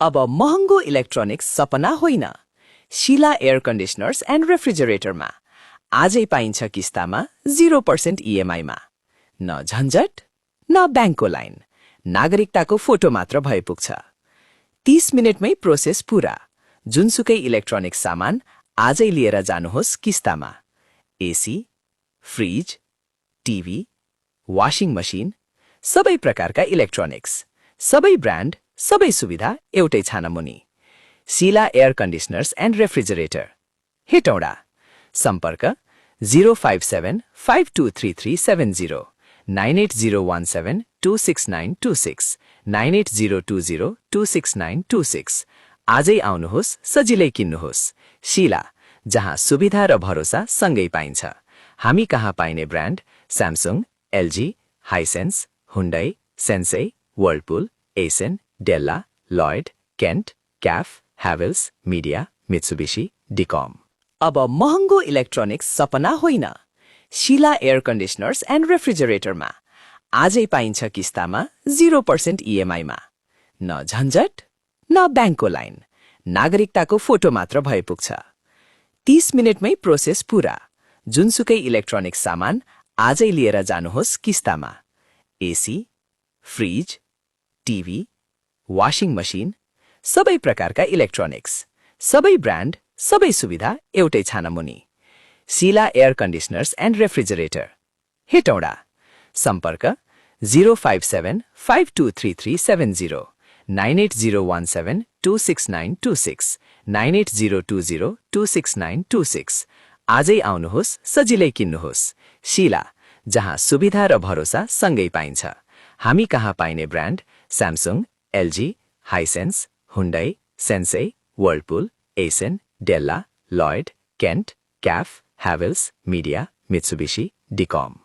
अब महँगो इलेक्ट्रोनिक्स सपना होइन। शीला एयर कन्डिशनर्स एन्ड रेफ्रिजरेटरमा आजै पाइन्छ किस्तामा 0% इएमआईमा। न झन्झट न ब्याङ्कको लाइन, नागरिकताको फोटो मात्र भए पुग्छ। 30 मिनेटमै प्रोसेस पूरा। जुनसुकै इलेक्ट्रोनिक्स सामान आजै लिएर जानुहोस् किस्तामा। AC, fridge, TV, washing machine, सबै प्रकारका इलेक्ट्रोनिक्स, सबै ब्रान्ड, सबै सुविधा एउटै छानामुनि। Sheela air conditioners and refrigerator, Hetauda. सम्पर्क 057523370, 9801726926, 9802026926। आजै आउनुहोस्, सजिलै किन्नुहोस्। शीला, जहाँ सुविधा र भरोसा सँगै पाइन्छ। हामी कहाँ पाइने brand Samsung, LG, Hisense, Hyundai, Sansui, Whirlpool, एसेन, डेल्ला, Lloyd, Kent, Kaff, Havells, Midea, Mitsubishi, डिकम। अब महँगो इलेक्ट्रोनिक्स सपना होइन। शीला एयर कन्डिशनर्स एन्ड रेफ्रिजरेटरमा आजै पाइन्छ किस्तामा 0% इएमआईमा। न झन्झट न ब्याङ्कको लाइन, नागरिकताको फोटो मात्र भए पुग्छ। 30 मिनेटमै प्रोसेस पूरा। जुनसुकै इलेक्ट्रोनिक्स सामान आजै लिएर जानुहोस् किस्तामा। AC, fridge, TV, washing machine, सबै प्रकारका इलेक्ट्रोनिक्स, सबै ब्रान्ड, सबै सुविधा एउटै छानामुनि। Sheela air conditioners and refrigerator, Hetauda. सम्पर्क 057523370, 9801726926, 9802026926। आजै आउनुहोस्, सजिलै किन्नुहोस्। शीला, जहाँ सुविधा र भरोसा सँगै पाइन्छ। हामी कहाँ पाइने brand Samsung, LG, Hisense, Hyundai, Sansui, Whirlpool, एसेन, डेल्ला, Lloyd, Kent, Kaff, Havells, Midea, Mitsubishi, डिकम।